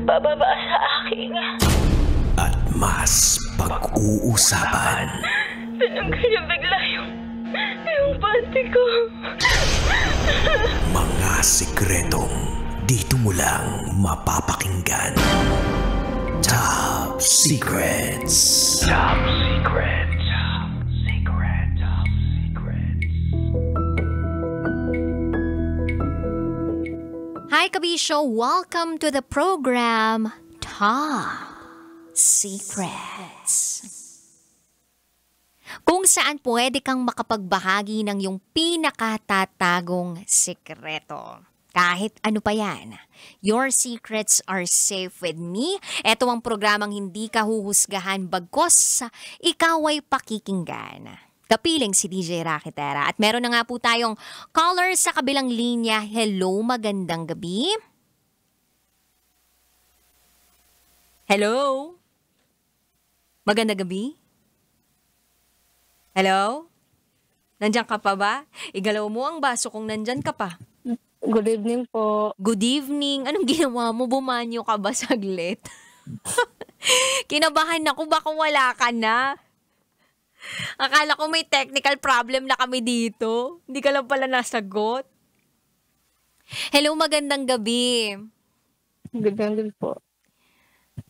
bababa sa akin. At mas pag-uusapan. Tinanggal niya bigla yung panty ko. Mga sikretong dito mo lang mapapakinggan. Top Secrets. Top Secrets. Top Secrets. Top Secrets. Hi, Kabisyo! Welcome to the program Top Secrets. Kung saan pwede kang makapagbahagi ng iyong pinakatatagong sikreto. Kahit ano pa yan. Your secrets are safe with me. Ito ang programang hindi ka huhusgahan bagkos ikaw ay pakikinggan. Kapiling si DJ Rakitera. At meron na nga po tayong caller sa kabilang linya. Hello, magandang gabi. Hello? Magandang gabi? Hello? Nandyan ka pa ba? Igalaw mo ang baso kung nandyan ka pa. Good evening po. Good evening. Anong ginawa mo? Bumanyo ka ba saglit? Kinabahan ako, baka wala ka na. Akala ko may technical problem na kami dito. Hindi ka lang pala nasagot. Hello, magandang gabi. Good evening po.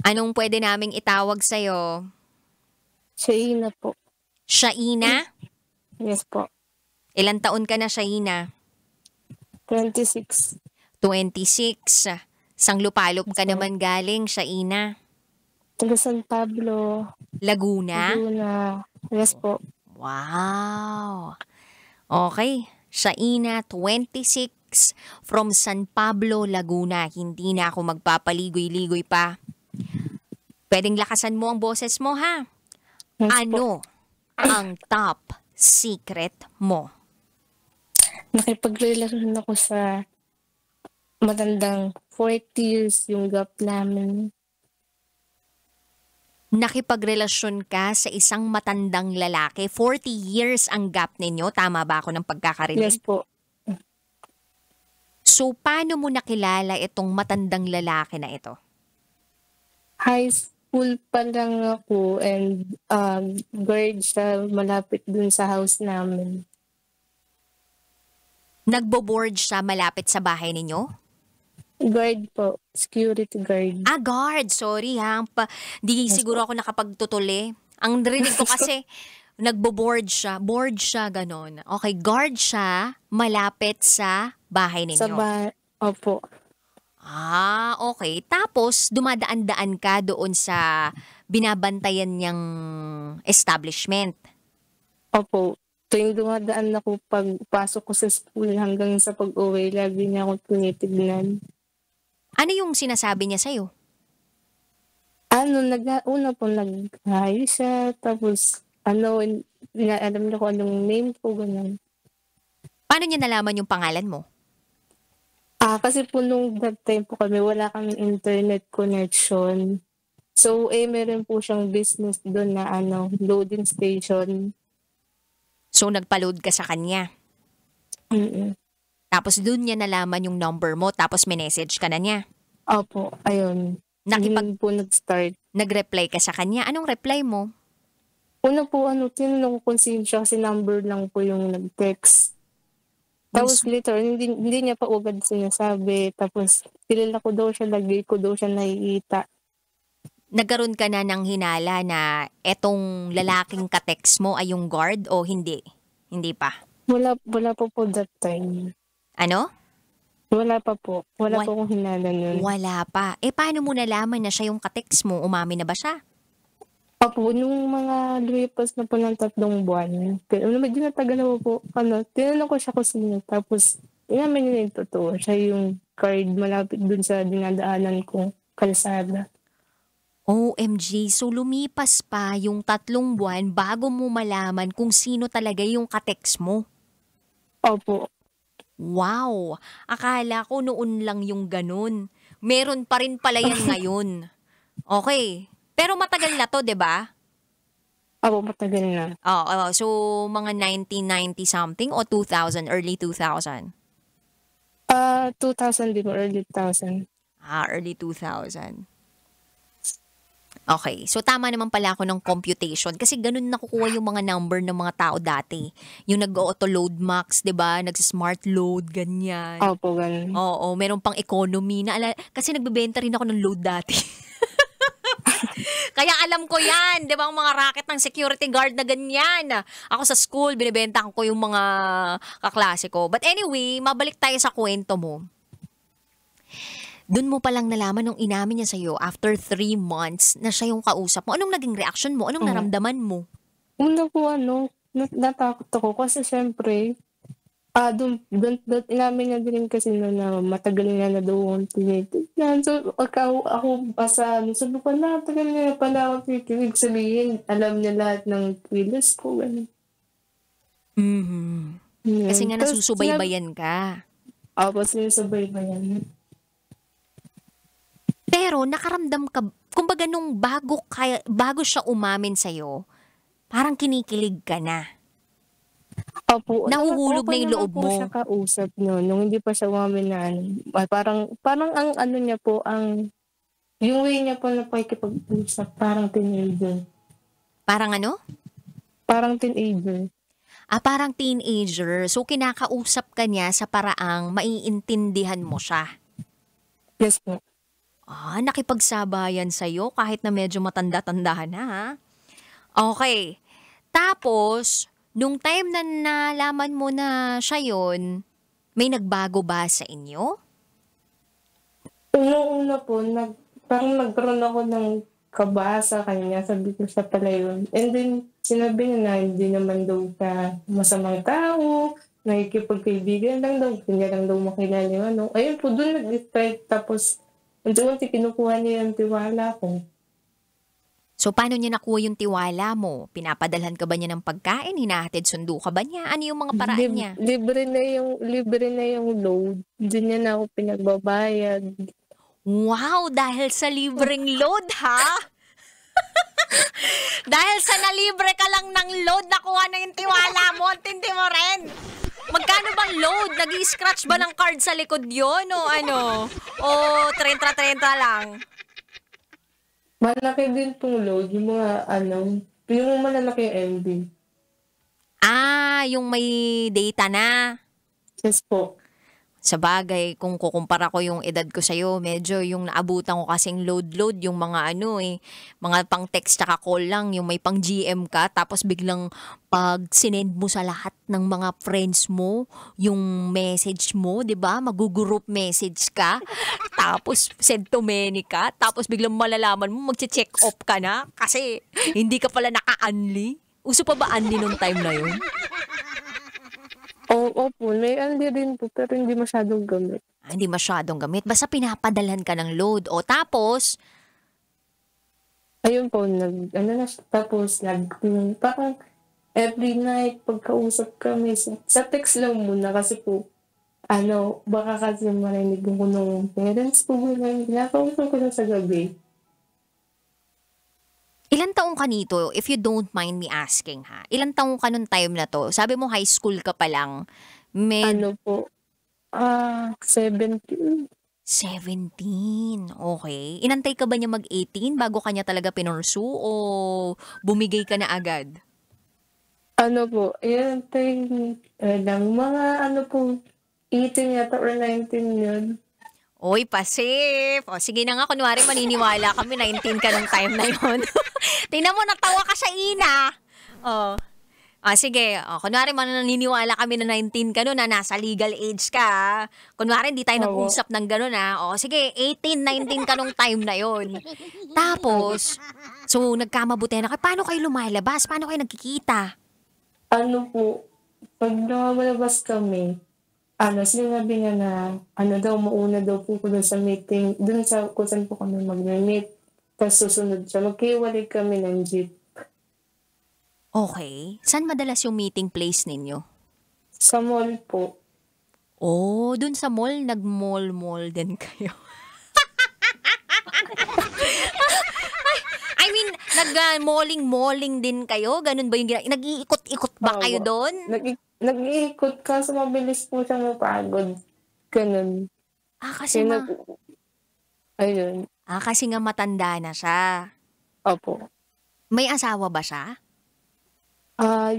Anong pwede naming itawag sa'yo? Shaina po. Shaina? Yes po. Ilan taon ka na, Shaina? 26. 26. Sang lupalop ka Yes, naman galing, Shaina. Taga San Pablo. Laguna? Laguna. Yes po. Wow. Okay. Shaina, 26, from San Pablo, Laguna. Hindi na ako magpapaligoy-ligoy pa. Pwedeng lakasan mo ang boses mo, ha? Yes po. Ano ang top secret mo? Nakipagrelasyon ako sa matandang 40 years yung gap namin. Nakipagrelasyon ka sa isang matandang lalaki. 40 years ang gap ninyo. Tama ba ako ng pagkakarinig? Yes po. So, paano mo nakilala itong matandang lalaki na ito? High school pa lang ako and guard siya malapit dun sa house namin. Nagbo-board siya malapit sa bahay ninyo? Guard po. Security guard. Ah, guard. Sorry ha. Di Yes siguro ako nakapagtutuli. Ang narinig ko kasi, nagbo-board siya. Board siya, ganon. Okay, guard siya malapit sa bahay ninyo. Sa bahay. Opo. Ah, okay. Tapos, dumadaan-daan ka doon sa binabantayan niyang establishment. Opo. Tuwing dumadaan ako pagpasok ko sa school hanggang sa pag-uwi, lagi niya ako tinitignan. Ano yung sinasabi niya sa'yo? Una po nag-hi siya, tapos alam niya kung anong name ko, gano'n. Paano niya nalaman yung pangalan mo? Kasi po nung that time po kami, wala kaming internet connection. So, meron po siyang business doon na loading station. So, nagpa-load ka sa kanya. Mm-mm. Tapos, doon niya nalaman yung number mo, tapos minessage ka na niya. Opo, ayun. Hindi po nag-start. Nag-reply ka sa kanya. Anong reply mo? Una po, tinanong ko kung sino siya kasi number lang po yung nag-text. Tapos later, hindi niya pa agad sinasabi. Tapos, kilala ko daw siya, lagi ko daw siya nakikita. Nagkaroon ka na ng hinala na etong lalaking ka-text mo ay yung guard o hindi? Hindi pa? Wala pa po that time. Ano? Wala pa po. Wala pa akong hinala nun. Wala pa. Paano mo nalaman na siya yung ka-text mo? Umami na ba siya? Opo, nung mga lumipas na po ng 3 buwan. Pero medyo natagal na po. Tinanong ko siya kung sino. Tapos, inamin niya yung totoo. Siya yung card malapit dun sa dinadaanan kong kalsada. OMG, so lumipas pa yung 3 buwan bago mo malaman kung sino talaga yung ka-text mo. Opo. Wow! Akala ko noon lang yung ganun. Meron pa rin pala yan ngayon. Okay. Pero matagal na to, di ba? Opo, matagal na. So mga 1990 something o 2000, early 2000? 2000 din, early 2000. Early 2000. Okay, so tama naman pala ako ng computation kasi ganun nakukuha yung mga number ng mga tao dati. Yung nag-auto load max, 'di ba? Nagsi-smart load ganyan. Opo, ganun. Oo, meron pang economy na kasi nagbebenta rin ako ng load dati. Kaya alam ko 'yan, 'di ba? Ang mga racket ng security guard na ganyan. Ako sa school binebenta ko yung mga kaklase ko. But anyway, mabalik tayo sa kwento mo. Doon mo palang nalaman nung inamin niya sa'yo after 3 months na siya yung kausap mo. Anong naging reaction mo? Anong naramdaman mo? Una po, natakot ako kasi syempre, doon, inamin niya din kasi na matagal niya na daw akong tinitignan. So, ako basa, sabi ko na, tagal niya na pala ako titinig. Sabihin, alam niya lahat ng kilos ko. Ganun. Kasi nga Tapos, nasusubaybayan ka. Ako, sinusubaybayan. Pero nakaramdam ka, kumbaga nung bago siya umamin sa'yo, parang kinikilig ka na. Opo. Nahuhulog na yung loob mo. Ako siya kausap no, nung hindi pa siya umamin na parang ang ano niya po, yung way niya po na pakikipag-usap, parang teenager. Parang ano? Parang teenager. Parang teenager. So kinakausap ka niya sa paraang maiintindihan mo siya. Yes po. Nakipagsabayan sa'yo kahit na medyo matanda-tanda na ha. Okay. Tapos, nung time na nalaman mo na siya yun, may nagbago ba sa inyo? Una po, parang nagkaroon ako ng kaba sa kanya. Sabi ko siya pala yun. And then, sinabi niya na hindi naman daw siya masamang tao, nakikipagkaibigan lang daw, hindi lang daw makilala yung ano. Ayun po, doon nag-strike. Tapos, unti-unti kinukuha niya yung tiwala ko. So, paano niya nakuha yung tiwala mo? Pinapadalhan ka ba niya ng pagkain? Hinahatid sundo ka ba niya? Ano yung mga paraan niya? Libre na yung load. Hindi niya na ako pinagbabayad. Wow! Dahil sa libreng load, ha? Dahil sa nalibre ka lang ng load, nakuha na yung tiwala mo. Tindi mo rin. Magkano bang load? Nag-i-scratch ba ng card sa likod yun? O ano? O 30-30 lang? Malaki din pong load. Yung mga yung malalaki MB. Yung may data na. Yes po. Sa bagay, kung kukumpara ko yung edad ko sa'yo, medyo yung naabutan ko kasing load, yung mga mga pang text tsaka call lang, yung may pang GM ka, tapos biglang pag sinend mo sa lahat ng mga friends mo, yung message mo, di ba? Mag-group message ka, tapos send to many ka, tapos biglang malalaman mo, magche-check off ka na, kasi hindi ka pala naka-unli. Uso pa ba unli nung time na yun? Opo, may din po, pero hindi masyadong gamit. Hindi masyadong gamit. Basta pinapadalhan ka ng load. O tapos, ayun po, parang every night, pagkausap kami, sa text lang muna kasi po, baka kasi marinig ko ng parents ko, nakausap ko na sa gabi. ilan taong ka nito, if you don't mind me asking ha? Ilan taong ka nung time na to? Sabi mo high school ka pa lang. 17. 17. Okay. Inantay ka ba niya mag-18 bago kanya talaga pinursu o bumigay ka na agad? Yan lang, mga 18 yata or 19 yun. Oy, pasif. O, sige na nga, kunwari maniniwala kami, 19 ka nung time na yun. Tingnan mo, natawa ka sa ina. Sige. Kunwari maniniwala kami na 19 ka nun, na nasa legal age ka. Kunwari, hindi tayo nag-usap ng ganun, ha. Sige, 18, 19 ka nung time na yun. Tapos, so, nagkamabutihan na kayo. Paano kayo lumalabas? Paano kayo nagkikita? Pag lumalabas kami, sinabi niya na, mauna daw po ko dun sa meeting, dun sa kung saan po kami mag-meet. Tapos susunod siya, magkiwalay kami ng jeep. Okay. Saan madalas yung meeting place ninyo? Sa mall po. Dun sa mall, nag-mall din kayo. I mean, nag-malling din kayo? Ganun ba yung nag-iikot-ikot ba kayo doon? Nag-iikot kasi mabilis po siya mapagod. Ganun. Kasi Ayun. Kasi nga matanda na siya. Opo. May asawa ba siya?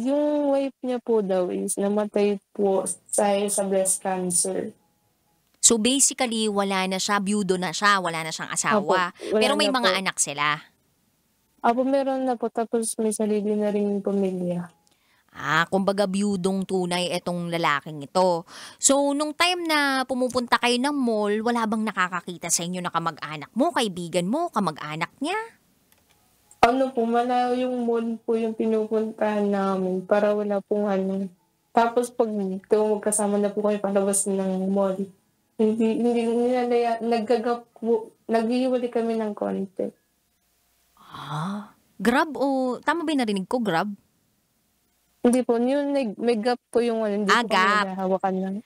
Yung wife niya po daw is namatay po sa breast cancer. So basically, wala na siya, byudo na siya, wala na siyang Opo, asawa. wala Pero may na mga po. anak sila. Opo, meron na po. Tapos may sarili na rin pamilya. Kumbaga byudong tunay itong lalaking ito. So, nung time na pumupunta kayo ng mall, wala bang nakakakita sa inyo na kamag-anak mo, kaibigan mo, kamag-anak niya? Ano po, malayo yung mall po yung pinupuntahan namin para wala pong ano. Tapos pag magkasama na po kayo palabas ng mall, hindi nilalaya, naghihiwalay kami ng konti. Grab o, tama ba yung narinig ko, grab? Hindi po, yun, may gap po yung ano, hindi po kami Gap.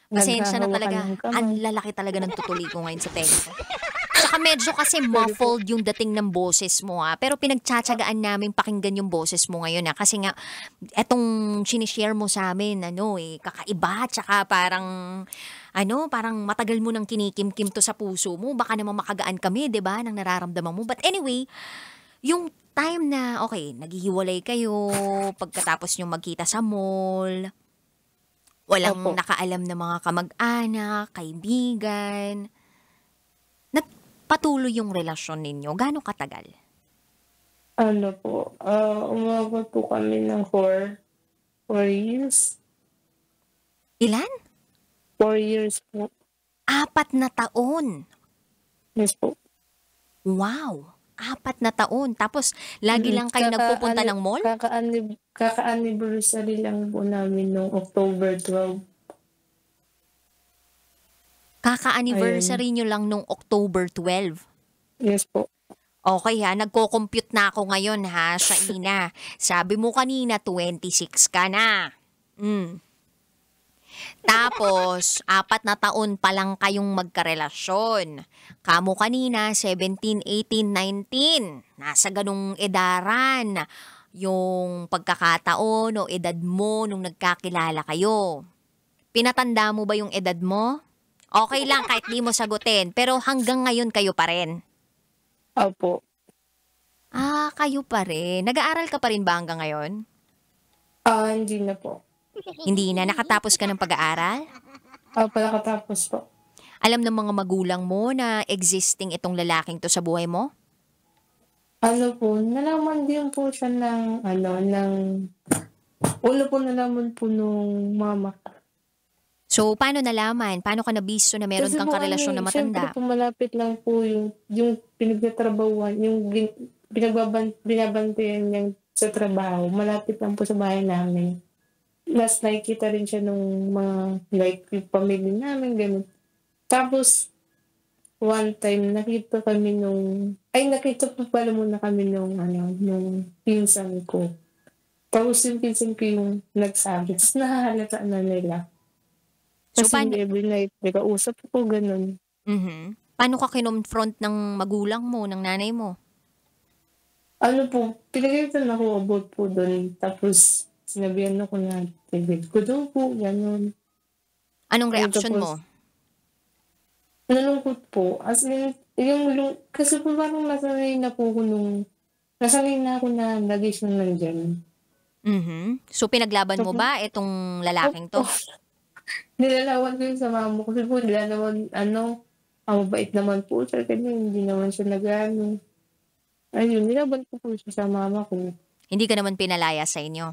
Pasensya na naghahawakan talaga. ng kamay. Ang lalaki talaga ng tutuli ko ngayon sa tenga ko. Tsaka medyo kasi muffled yung dating ng boses mo Pero pinagtsatsagaan namin pakinggan yung boses mo ngayon Kasi nga, etong sinishare mo sa amin, kakaiba. Tsaka parang matagal mo nang kinikimkim to sa puso mo. Baka naman makagaan kami, 'di ba, nang nararamdaman mo. But anyway, yung time na, naghihiwalay kayo, pagkatapos nyo magkita sa mall, walang Opo. nakaalam na mga kamag-anak, kaibigan, nagpatuloy yung relasyon ninyo. Gaano katagal? Ano po, umabot po kami ng 4 years. Ilan? 4 years po. 4 na taon. Yes po. Wow! 4 na taon. Tapos, lagi lang kayo nagpupunta ng mall? Kaka-anniversary lang po namin noong October 12. Kaka-anniversary nyo lang nung October 12. Yes po. Okay nagko-compute na ako ngayon Shaina. Sabi mo kanina 26 ka na. Tapos, 4 na taon pa lang kayong magkarelasyon. Kamo kanina, 17, 18, 19. Nasa ganung edaran. Yung pagkakataon o edad mo nung nagkakilala kayo. Pinatanda mo ba yung edad mo? Okay lang kahit di mo sagutin. Pero hanggang ngayon kayo pa rin. Opo. Kayo pa rin. Nag-aaral ka pa rin ba hanggang ngayon? Hindi na po. Hindi na. Nakatapos ka ng pag-aaral? Opo, nakatapos po. Alam ng mga magulang mo na existing itong lalaking to sa buhay mo? Ano po, nalaman din po siya ulo po nalaman po nung mama. So, paano nalaman? Paano ka nabisto na meron Kasi kang po, karelasyon na matanda? Siyempre po malapit lang po yung pinagtatrabahuan, yung binabantayan niya sa trabaho. Malapit lang po sa bahay namin. Mas nakikita rin siya nung mga yung pamilya namin, gano'n. Tapos, one time, nakita po pala muna kami nung pinsan ko. Tapos yung pinsan ko yung nagsabi. Tapos nahahalata na nila. So, Kasi every night, nag-ausap po, gano'n. Paano ka kinonfront ng magulang mo, ng nanay mo? Ano po, pinagalitan ako about po doon. Tapos, sinabihan ako na, tigil ko daw po, gano'n. Anong reaction mo? Nalungkot po. As in, kasi po parang nasanay na ako na lagi siyang nandyan. So, pinaglaban mo ba itong lalaking to? Nilalawan ko yun sa mama ko. Kasi po, nila naman, mabait naman po siya. Kasi hindi naman siya nag-ano. Ayun, nilaban ko po siya sa mama ko. Hindi ka naman pinalaya sa inyo?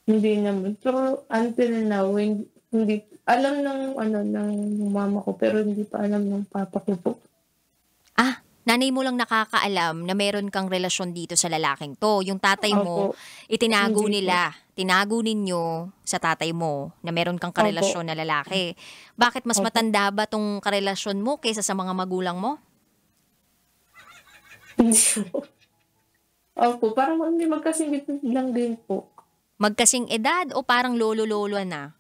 Hindi naman. Pero until now, hindi, alam ng mama ko, pero hindi pa alam ng papa ko po. Nanay mo lang nakakaalam na meron kang relasyon dito sa lalaking to. Yung tatay mo, Opo. itinago Hindi nila. Tinago ninyo sa tatay mo na meron kang karelasyon na lalaki. Bakit mas Opo. matanda ba tong karelasyon mo kaysa sa mga magulang mo? Hindi po. Opo, parang hindi magkasingit lang din po. Magkasing edad o parang lolo-lolo na?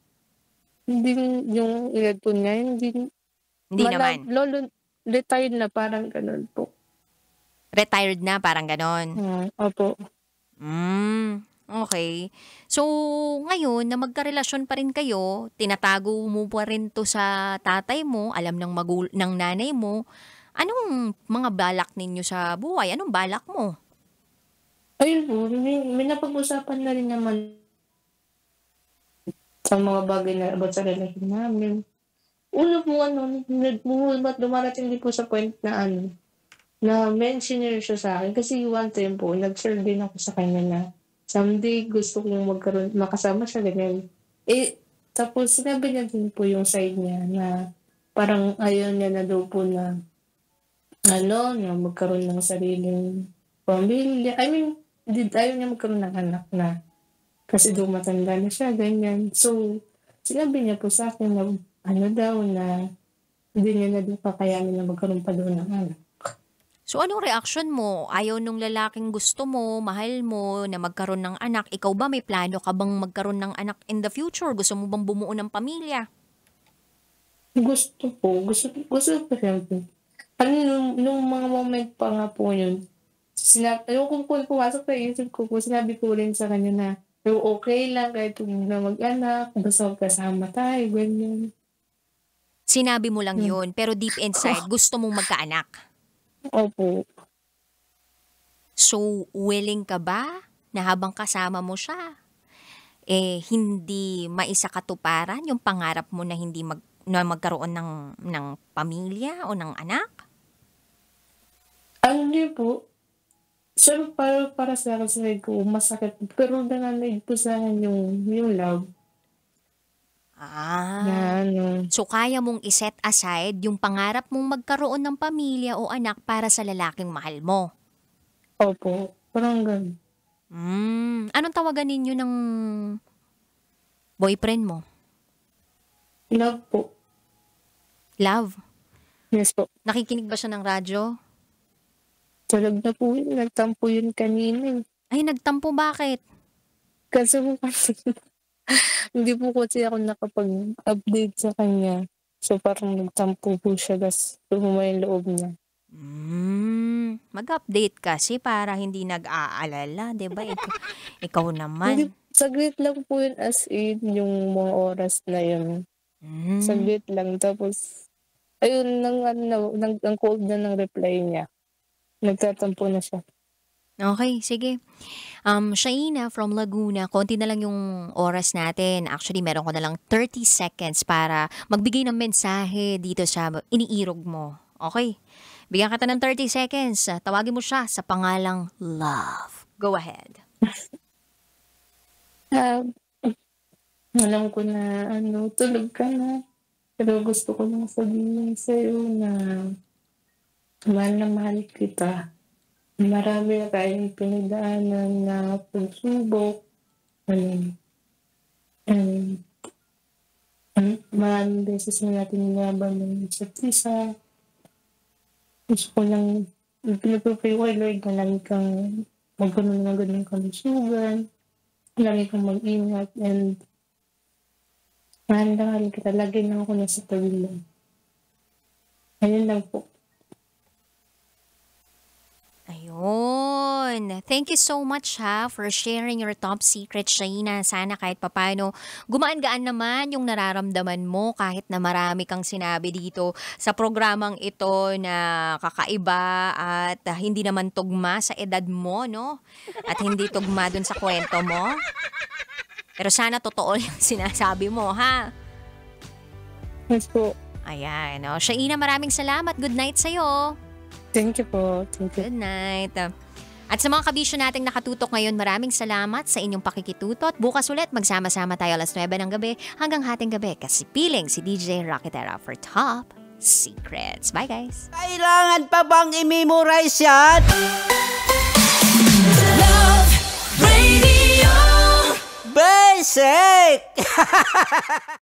Hindi yung edad po niya, hindi Naman. Lolo, retired na, parang ganun po. Retired na, parang ganon. Opo. Okay. So, ngayon na magkarelasyon pa rin kayo, tinatago mo pa rin to sa tatay mo, alam ng nanay mo, Anong mga balak ninyo sa buhay? Anong balak mo? Ayun po, may napag-usapan na rin naman sa mga bagay na about sa relasyon namin. Una po dumarating din po sa point na na mention niya siya sa akin. Kasi one time po, nag-share din ako sa kanya na someday gusto kong makasama siya, ganyan. Tapos sinabi niya din po yung side niya na parang ayaw niya na daw po na na magkaroon ng sariling pamilya. I mean, ayaw niya magkaroon ng anak na kasi daw matanda na siya, ganyan. So, sinabi niya po sa akin na na hindi niya na daw kakayanin na magkaroon pa daw ng anak. So anong reaction mo? Ayaw nung lalaking gusto mo, mahal mo, na magkaroon ng anak. Ikaw ba may plano ka bang magkaroon ng anak in the future? Gusto mo bang bumuo ng pamilya? Gusto ko siyempre. Nung mga moment pa nga po yun, kung pumasok sa isip ko po, sinabi ko rin sa kanya na okay lang kahit huwag na mag-anak, basta magkasama tayo, ganyan. Sinabi mo lang yun, pero deep inside, gusto mong magkaanak. Opo. So, willing ka ba na habang kasama mo siya, hindi maisakatuparan yung pangarap mo na hindi na magkaroon ng pamilya o ng anak? Hindi po. Sir, para sa akin ko, masakit. Pero nananaig po sa akin yung love. So kaya mong iset aside yung pangarap mong magkaroon ng pamilya o anak para sa lalaking mahal mo? Opo, parang ganun. Anong tawagan ninyo ng boyfriend mo? Love po. Love? Yes po. Nakikinig ba siya ng radyo? Tulog na po yun. Nagtampo yun kanina. Ay, nagtampo, bakit? Kasi po hindi po kasi ako nakapag-update sa kanya. So parang nagtampo po siya, tapos lumuma yung loob niya. Mag-update kasi para hindi nag-aalala, di ba? Ikaw naman. Saglit lang po yun, as in yung mga oras na yun. Saglit lang. Tapos, ayun, ang cold na ng reply niya. Nagtatampo na siya. Okay, sige. Shaina from Laguna, konti na lang yung oras natin. Actually, meron ko na lang 30 seconds para magbigay ng mensahe dito sa iniirog mo. Okay? Bigyan kita ng 30 seconds. Tawagin mo siya sa pangalang Love. Go ahead. Alam ko na tulog ka na. Pero gusto ko lang sabihin sa'yo na mahal kita. Marami na tayong pinagdaanan na pagsubok. Maraming beses na natin nilaban ng isa't isa. Gusto ko lang, pinapapay ko kay Lord na lagi kang magkaroon ng ganun kalusugan. Lagi kang mag-ingat and mahal kita. Lagi lang ako nasa tabi lang. Ayun lang po. Ayun. Thank you so much for sharing your top secret, Shaina. Sana kahit papano gumaan-gaan naman yung nararamdaman mo kahit na marami kang sinabi dito sa programang ito na kakaiba at hindi naman tugma sa edad mo, no? At hindi tugma dun sa kwento mo. Pero sana totoo yung sinasabi mo, ha? Yes po. Ayan. Shaina, maraming salamat. Good night sa'yo. Thank you po. Thank you. Good night. At sa mga kabisyo nating nakatutok ngayon, maraming salamat sa inyong pakikitutot. Bukas ulit, magsama-sama tayo alas 9 ng gabi hanggang hating gabi. Kasi piling si DJ Rocketera for Top Secrets. Bye guys! Kailangan pa bang i-memorize yan? Love Radio. Basic!